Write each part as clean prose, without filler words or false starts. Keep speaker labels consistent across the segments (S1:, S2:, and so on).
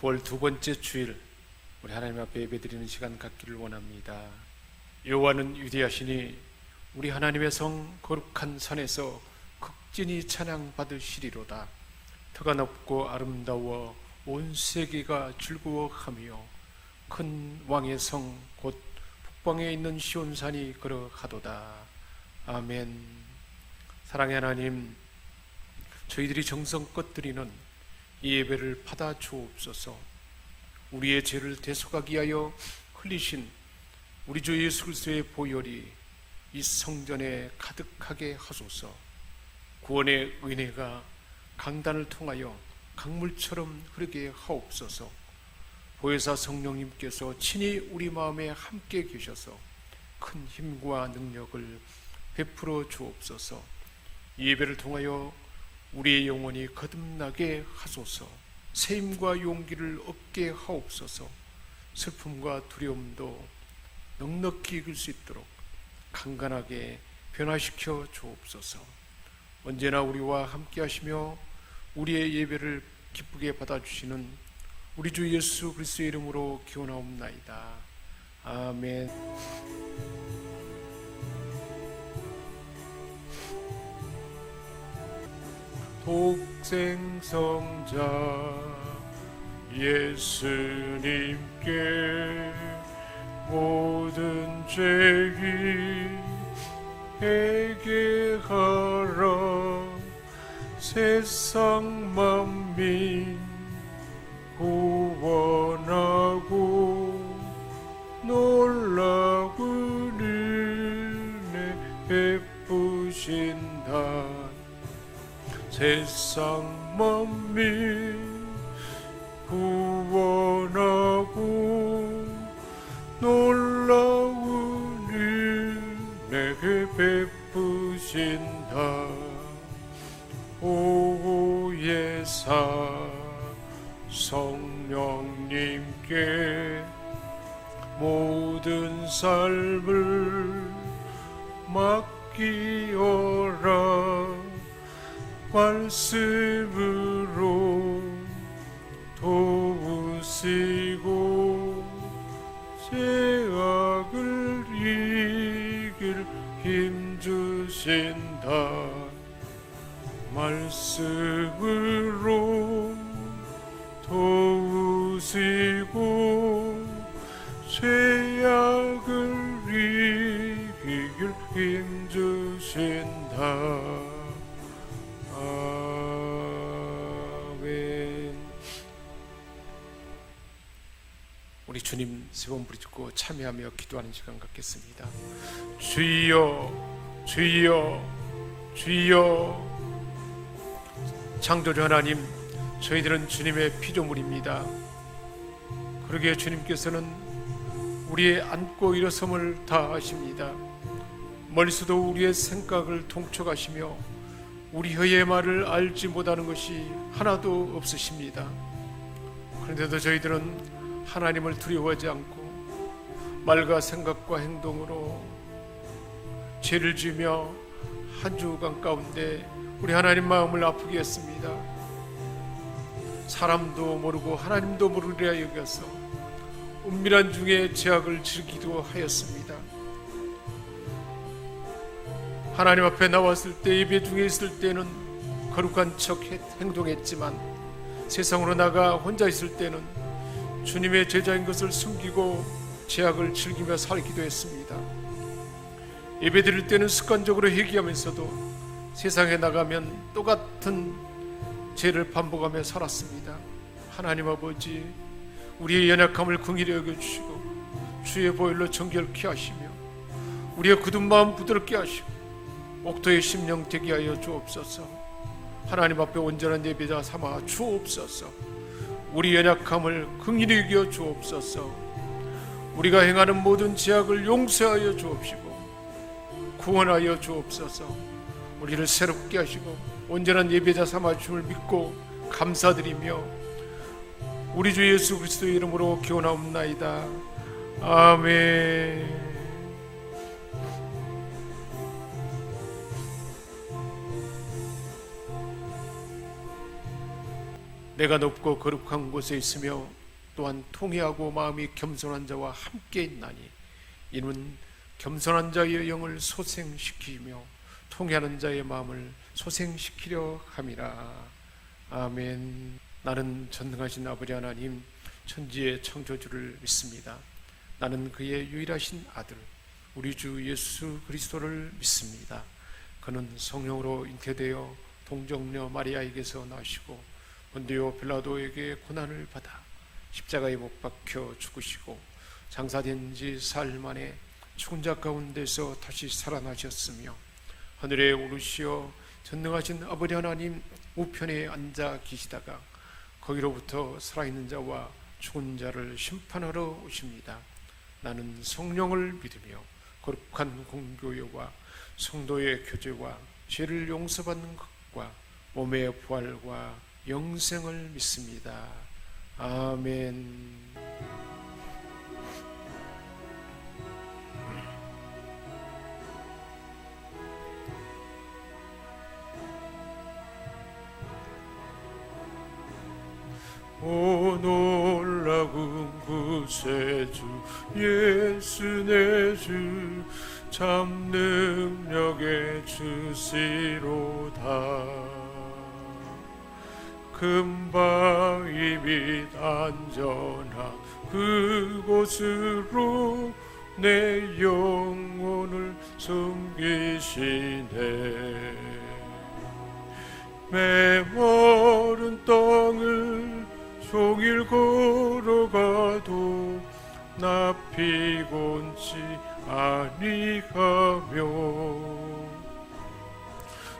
S1: 9월 두 번째 주일 우리 하나님 앞에 예배드리는 시간 갖기를 원합니다. 여호와는 위대하시니 우리 하나님의 성 거룩한 산에서 극진히 찬양받으시리로다. 터가 높고 아름다워 온 세계가 즐거워하며 큰 왕의 성 곧 북방에 있는 시온산이 걸어가도다. 아멘. 사랑의 하나님, 저희들이 정성껏 드리는 이 예배를 받아 주옵소서. 우리의 죄를 대속하기 위하여 흘리신 우리 주 예수 그리스도의 보혈이 이 성전에 가득하게 하소서. 구원의 은혜가 강단을 통하여 강물처럼 흐르게 하옵소서. 보혜사 성령님께서 친히 우리 마음에 함께 계셔서 큰 힘과 능력을 베풀어 주옵소서. 이 예배를 통하여 우리의 영혼이 거듭나게 하소서. 새 힘과 용기를 얻게 하옵소서. 슬픔과 두려움도 넉넉히 이길 수 있도록 강건하게 변화시켜 주옵소서. 언제나 우리와 함께 하시며 우리의 예배를 기쁘게 받아주시는 우리 주 예수 그리스도의 이름으로 기원하옵나이다. 아멘. 독생성자 예수님께 모든 죄위 회개하라. 세상 만민 구원하고 놀라운 은혜 베푸신다. 세상 만민 구원하고 놀라운 은혜 베푸신다. 보혜사 성령님께 모든 삶을 맡기어라. 말씀으로 도우시고 죄악을 이길 힘주신다. 말씀으로 도우시고 죄악을 이길 힘주신다. 아멘. 우리 주님 세 번 부르짖고 참여하며 기도하는 시간 갖겠습니다. 주여 주여 주여. 창조주 하나님, 저희들은 주님의 피조물입니다. 그러기에 주님께서는 우리의 앉고 일어섬을 다 아십니다. 멀리서도 우리의 생각을 통촉하시며 우리 혀의 말을 알지 못하는 것이 하나도 없으십니다. 그런데도 저희들은 하나님을 두려워하지 않고 말과 생각과 행동으로 죄를 지으며 한 주간 가운데 우리 하나님 마음을 아프게 했습니다. 사람도 모르고 하나님도 모르리라 여겨서 은밀한 중에 죄악을 즐기기도 하였습니다. 하나님 앞에 나왔을 때, 예배 중에 있을 때는 거룩한 척 행동했지만 세상으로 나가 혼자 있을 때는 주님의 제자인 것을 숨기고 죄악을 즐기며 살기도 했습니다. 예배 드릴 때는 습관적으로 회개하면서도 세상에 나가면 똑같은 죄를 반복하며 살았습니다. 하나님 아버지, 우리의 연약함을 긍휼히 여겨주시고 주의 보혈로 정결케 하시며 우리의 굳은 마음 부드럽게 하시고 옥토의 심령 되게 하여 주옵소서. 하나님 앞에 온전한 예배자 삼아 주옵소서. 우리 연약함을 긍휼히 여겨 주옵소서. 우리가 행하는 모든 죄악을 용서하여 주옵시고 구원하여 주옵소서. 우리를 새롭게 하시고 온전한 예배자 삼아 주심을 믿고 감사드리며 우리 주 예수 그리스도의 이름으로 기원하옵나이다. 아멘. 내가 높고 거룩한 곳에 있으며 또한 통회하고 마음이 겸손한 자와 함께 있나니 이는 겸손한 자의 영을 소생시키며 통회하는 자의 마음을 소생시키려 함이라. 아멘. 나는 전능하신 아버지 하나님 천지의 창조주를 믿습니다. 나는 그의 유일하신 아들 우리 주 예수 그리스도를 믿습니다. 그는 성령으로 잉태되어 동정녀 마리아에게서 나시고 본디오 빌라도에게 고난을 받아 십자가에 못 박혀 죽으시고 장사된 지 사흘 만에 죽은 자 가운데서 다시 살아나셨으며 하늘에 오르시어 전능하신 아버지 하나님 우편에 앉아 계시다가 거기로부터 살아있는 자와 죽은 자를 심판하러 오십니다. 나는 성령을 믿으며 거룩한 공교회와 성도의 교제와 죄를 용서받는 것과 몸의 부활과 영생을 믿습니다. 아멘. 오 놀라운 구세주 예수 내 주 참 능력의 주시로다. 금바위 및 안전한 그곳으로 내 영혼을 숨기시네. 메마른 땅을 종일 걸어가도 나 피곤치 아니하며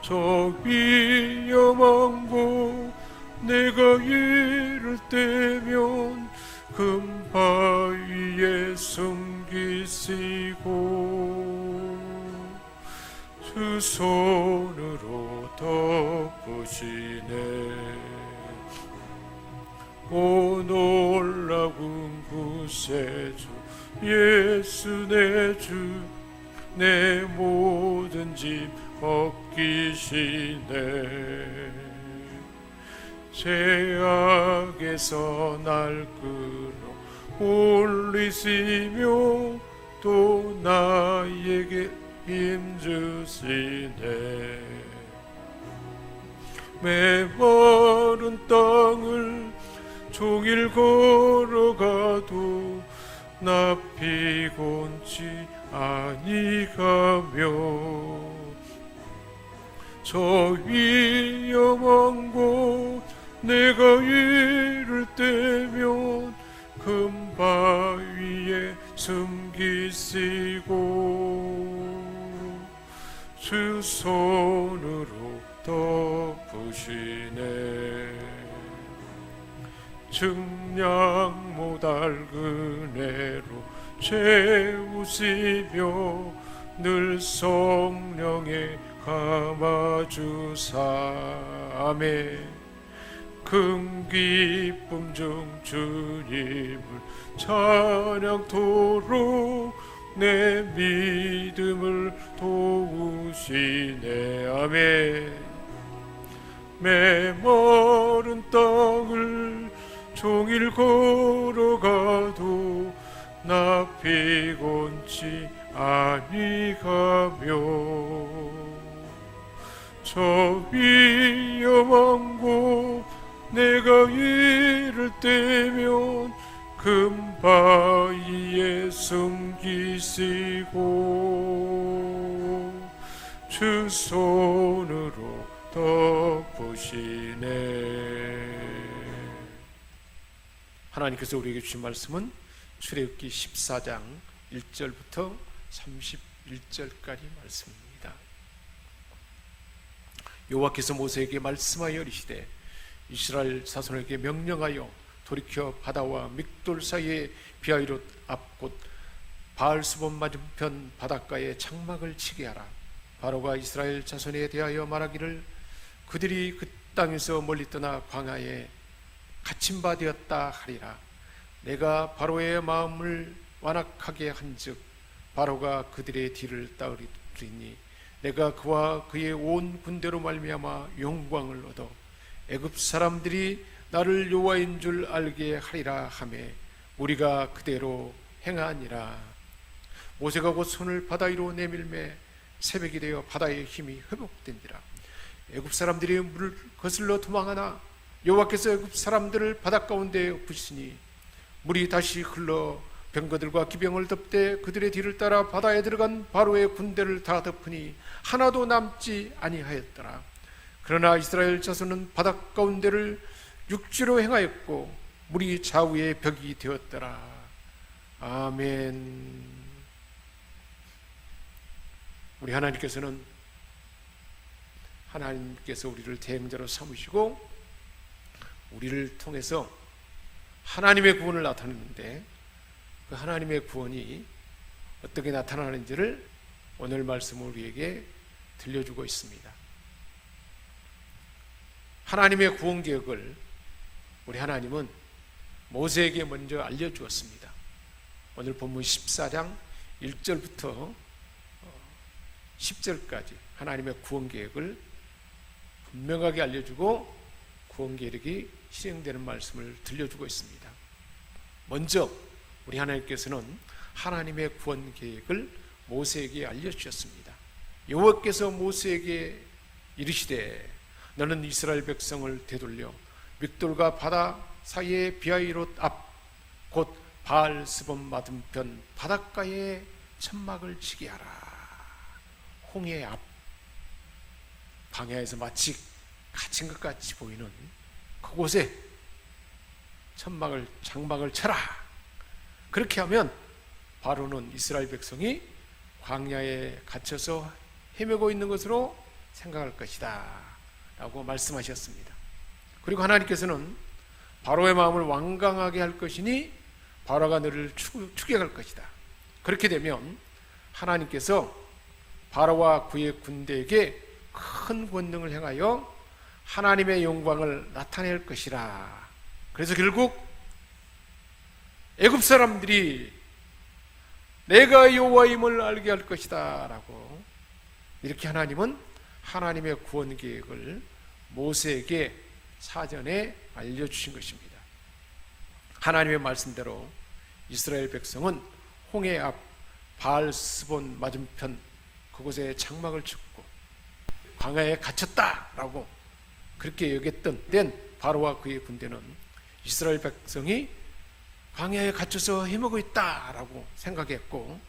S1: 저 위험한 곳 내가 이를 때면 금바위에 숨기시고 주 손으로 덮으시네. 오 놀라운 구세주 예수 내 주 내 모든 짐 벗기시네. 죄악에서 날 끌어 올리시며 또 나에게 힘주시네. 메마른 땅을 종일 걸어가도 나 피곤치 아니하며 저 위험한 곳 내가 이를 때면 금바위에 숨기시고 주 손으로 덮으시네. 증량 못할 은혜로 채우시며 늘 성령에 감아주사. 아멘. 큰 기쁨 중 주님을 찬양토록 내 믿음을 도우시네. 아멘. 메마른 땅을 종일 걸어가도 나 피곤치 아니하며 저 위험한 곳 내가 이를 때면 금바위에 숨기시고 주 손으로 덮으시네. 하나님께서 우리에게 주신 말씀은 출애굽기 14장 1절부터 31절까지 말씀입니다. 여호와께서 모세에게 말씀하여 이르시되 이스라엘 자손에게 명령하여 돌이켜 바다와 믹돌 사이에 비하이롯 앞곳 바알스본 맞은편 바닷가에 장막을 치게 하라. 바로가 이스라엘 자손에 대하여 말하기를 그들이 그 땅에서 멀리 떠나 광야에 갇힌 바 되었다 하리라. 내가 바로의 마음을 완악하게 한즉 바로가 그들의 뒤를 따르리니 내가 그와 그의 온 군대로 말미암아 영광을 얻어 애굽 사람들이 나를 여호와인 줄 알게 하리라 하매 우리가 그대로 행하니라. 모세가 곧 손을 바다 위로 내밀매 새벽이 되어 바다의 힘이 회복된지라. 애굽 사람들이 물을 거슬러 도망하나 여호와께서 애굽 사람들을 바다 가운데 엎으시니 물이 다시 흘러 병거들과 기병을 덮되 그들의 뒤를 따라 바다에 들어간 바로의 군대를 다 덮으니 하나도 남지 아니하였더라. 그러나 이스라엘 자손은 바다 가운데를 육지로 행하였고 물이 좌우의 벽이 되었더라. 아멘. 우리 하나님께서 우리를 대행자로 삼으시고 우리를 통해서 하나님의 구원을 나타내는데, 그 하나님의 구원이 어떻게 나타나는지를 오늘 말씀으로 우리에게 들려주고 있습니다. 하나님의 구원 계획을 우리 하나님은 모세에게 먼저 알려주었습니다. 오늘 본문 14장 1절부터 10절까지 하나님의 구원 계획을 분명하게 알려주고 구원 계획이 실행되는 말씀을 들려주고 있습니다. 먼저 우리 하나님께서는 하나님의 구원 계획을 모세에게 알려주셨습니다. 여호와께서 모세에게 이르시되 너는 이스라엘 백성을 되돌려 믹돌과 바다 사이의 비하이롯 앞 곧 바알스본 맞은편 바닷가에 천막을 치게 하라. 홍해 앞 광야에서 마치 갇힌 것 같이 보이는 그곳에 장막을 쳐라. 그렇게 하면 바로는 이스라엘 백성이 광야에 갇혀서 헤매고 있는 것으로 생각할 것이다 라고 말씀하셨습니다. 그리고 하나님께서는 바로의 마음을 완강하게 할 것이니 바로가 너를 추격할 것이다. 그렇게 되면 하나님께서 바로와 그의 군대에게 큰 권능을 행하여 하나님의 영광을 나타낼 것이라. 그래서 결국 애굽 사람들이 내가 여호와임을 알게 할 것이다 라고, 이렇게 하나님은 하나님의 구원 계획을 모세에게 사전에 알려주신 것입니다. 하나님의 말씀대로 이스라엘 백성은 홍해 앞 바알스본 맞은편 그곳에 장막을 쳤고 광야에 갇혔다라고 그렇게 여겼던 땐 바로와 그의 군대는 이스라엘 백성이 광야에 갇혀서 헤매고 있다라고 생각했고,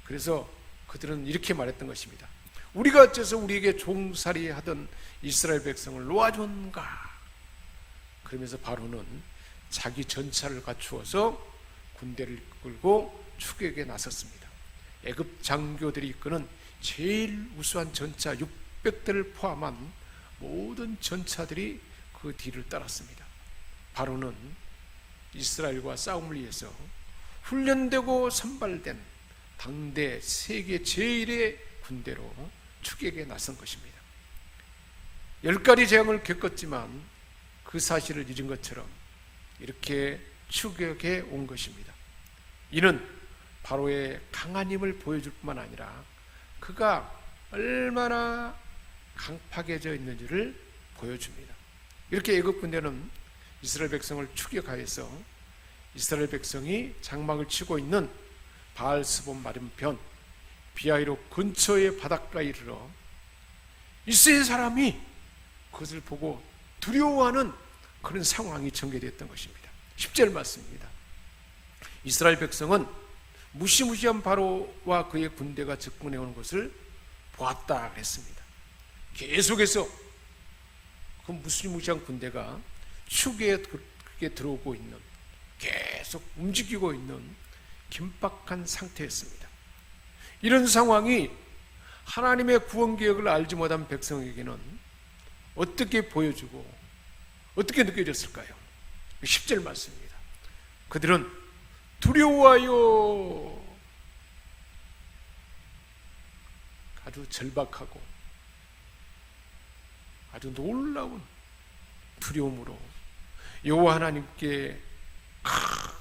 S1: 그래서 그들은 이렇게 말했던 것입니다. 우리가 어째서 우리에게 종살이 하던 이스라엘 백성을 놓아준가. 그러면서 바로는 자기 전차를 갖추어서 군대를 끌고 추격에 나섰습니다. 애굽 장교들이 이끄는 제일 우수한 전차 600대를 포함한 모든 전차들이 그 뒤를 따랐습니다. 바로는 이스라엘과 싸움을 위해서 훈련되고 선발된 당대 세계 제일의 군대로 추격에 나선 것입니다. 10가지 재앙을 겪었지만 그 사실을 잊은 것처럼 이렇게 추격해 온 것입니다. 이는 바로의 강한 힘을 보여줄 뿐만 아니라 그가 얼마나 강팍해져 있는지를 보여줍니다. 이렇게 애굽 군대는 이스라엘 백성을 추격하여서 이스라엘 백성이 장막을 치고 있는 바알스본 맞은편 비하이롯 근처의 바닷가에 이르러 이스라엘 사람이 그것을 보고 두려워하는 그런 상황이 전개되었던 것입니다. 10절 말씀입니다. 이스라엘 백성은 무시무시한 바로와 그의 군대가 접근해 오는 것을 보았다 그랬습니다. 계속해서 그 무시무시한 군대가 추격에 들어오고 있는, 계속 움직이고 있는 긴박한 상태였습니다. 이런 상황이 하나님의 구원 계획을 알지 못한 백성에게는 어떻게 보여주고 어떻게 느껴졌을까요? 10절 말씀입니다. 그들은 두려워하여 아주 절박하고 아주 놀라운 두려움으로 여호와 하나님께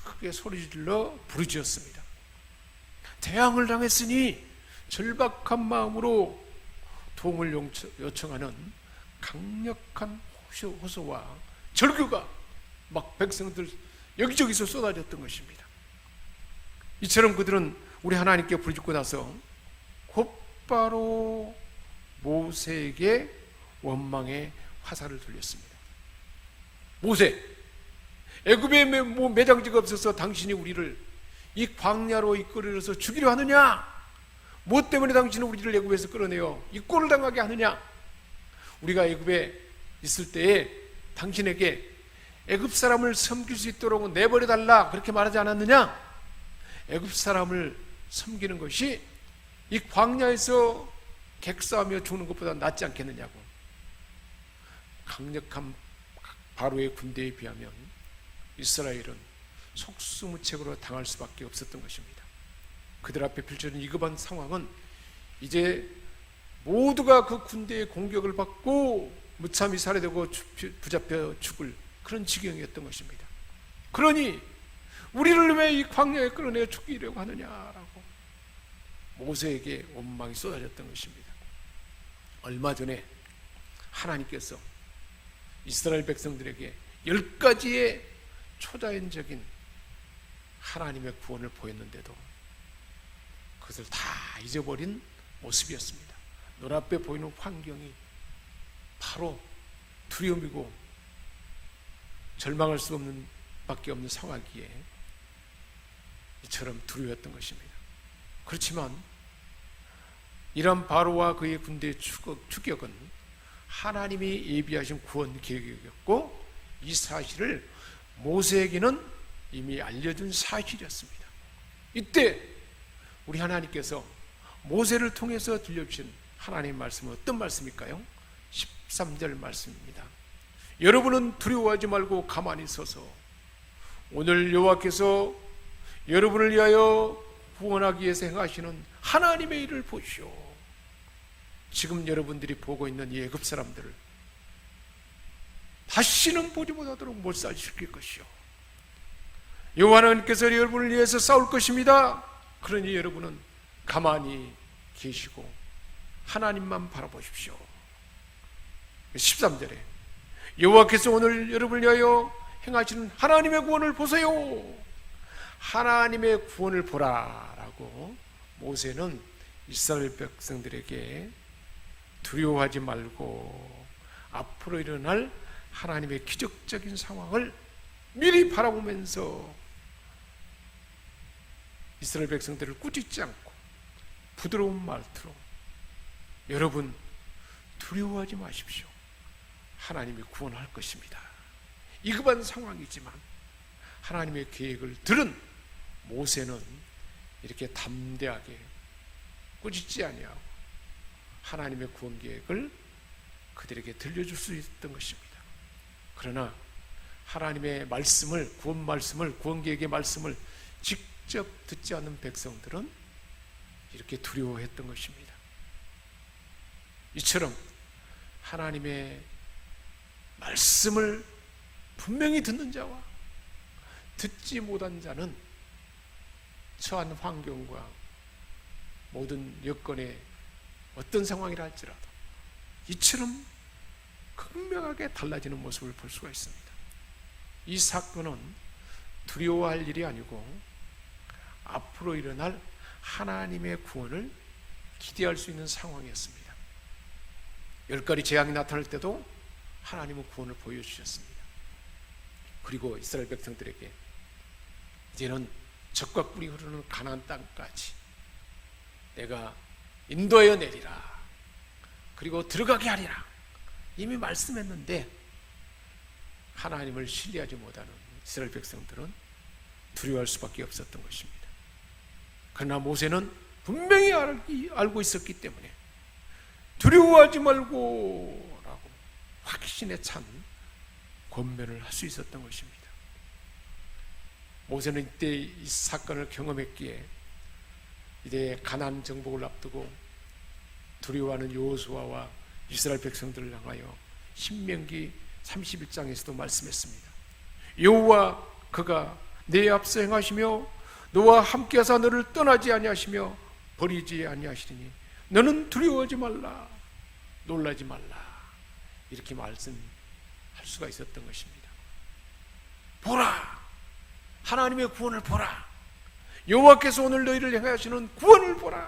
S1: 크게 소리질러 부르짖었습니다. 재앙을 당했으니 절박한 마음으로 도움을 요청하는 강력한 호소와 절규가 막 백성들 여기저기서 쏟아졌던 것입니다. 이처럼 그들은 우리 하나님께 부르짖고 나서 곧바로 모세에게 원망의 화살을 돌렸습니다. 모세, 애굽에 매장지가 없어서 당신이 우리를 이 광야로 이끌어서 죽이려 하느냐? 무엇 때문에 당신은 우리를 애굽에서 끌어내어 이 꼴을 당하게 하느냐? 우리가 애굽에 있을 때에 당신에게 애굽 사람을 섬길 수 있도록 내버려달라 그렇게 말하지 않았느냐? 애굽 사람을 섬기는 것이 이 광야에서 객사하며 죽는 것보다 낫지 않겠느냐고. 강력한 바로의 군대에 비하면 이스라엘은 속수무책으로 당할 수밖에 없었던 것입니다. 그들 앞에 펼쳐진 이급한 상황은 이제 모두가 그 군대의 공격을 받고 무참히 살해되고 붙잡혀 죽을 그런 지경이었던 것입니다. 그러니 우리를 왜 이 광야에 끌어내어 죽이려고 하느냐라고 모세에게 원망이 쏟아졌던 것입니다. 얼마 전에 하나님께서 이스라엘 백성들에게 10가지의 초자연적인 하나님의 구원을 보였는데도 그것을 다 잊어버린 모습이었습니다. 눈앞에 보이는 환경이 바로 두려움이고 절망할 수 없는 밖에 없는 상황이기에 이처럼 두려웠던 것입니다. 그렇지만 이런 바로와 그의 군대의 추격은 하나님이 예비하신 구원 계획이었고 이 사실을 모세에게는 이미 알려준 사실이었습니다. 이때 우리 하나님께서 모세를 통해서 들려주신 하나님의 말씀은 어떤 말씀일까요? 13절 말씀입니다. 여러분은 두려워하지 말고 가만히 서서 오늘 여호와께서 여러분을 위하여 구원하기 위해서 행하시는 하나님의 일을 보시오. 지금 여러분들이 보고 있는 이 애굽 사람들을 다시는 보지 못하도록 몰살시킬 것이요 여호와 하나님께서 여러분을 위해서 싸울 것입니다. 그러니 여러분은 가만히 계시고 하나님만 바라보십시오. 13절에 여호와께서 오늘 여러분을 위하여 행하시는 하나님의 구원을 보세요. 하나님의 구원을 보라라고 모세는 이스라엘 백성들에게 두려워하지 말고 앞으로 일어날 하나님의 기적적인 상황을 미리 바라보면서 이스라엘 백성들을 꾸짖지 않고 부드러운 말투로 여러분 두려워하지 마십시오. 하나님이 구원할 것입니다. 이급한 상황이지만 하나님의 계획을 들은 모세는 이렇게 담대하게 꾸짖지 아니하고 하나님의 구원 계획을 그들에게 들려줄 수 있었던 것입니다. 그러나 하나님의 말씀을, 구원 말씀을, 구원 계획의 말씀을 직접 듣지 않는 백성들은 이렇게 두려워했던 것입니다. 이처럼 하나님의 말씀을 분명히 듣는 자와 듣지 못한 자는 처한 환경과 모든 여건에 어떤 상황이라 할지라도 이처럼 극명하게 달라지는 모습을 볼 수가 있습니다. 이 사건은 두려워할 일이 아니고 앞으로 일어날 하나님의 구원을 기대할 수 있는 상황이었습니다. 10가지 재앙이 나타날 때도 하나님은 구원을 보여주셨습니다. 그리고 이스라엘 백성들에게 이제는 젖과 꿀이 흐르는 가나안 땅까지 내가 인도하여 내리라, 그리고 들어가게 하리라 이미 말씀했는데 하나님을 신뢰하지 못하는 이스라엘 백성들은 두려워할 수밖에 없었던 것입니다. 그러나 모세는 분명히 알고 있었기 때문에 두려워하지 말고 라고 확신에 찬 권면을 할 수 있었던 것입니다. 모세는 이때 이 사건을 경험했기에 이제 가나안 정복을 앞두고 두려워하는 여호수아와 이스라엘 백성들을 향하여 신명기 31장에서도 말씀했습니다. 여호와 그가 내 앞서 행하시며 너와 함께하사 너를 떠나지 아니하시며 버리지 아니하시리니 너는 두려워하지 말라, 놀라지 말라, 이렇게 말씀할 수가 있었던 것입니다. 보라, 하나님의 구원을 보라. 여호와께서 오늘 너희를 향하시는 구원을 보라.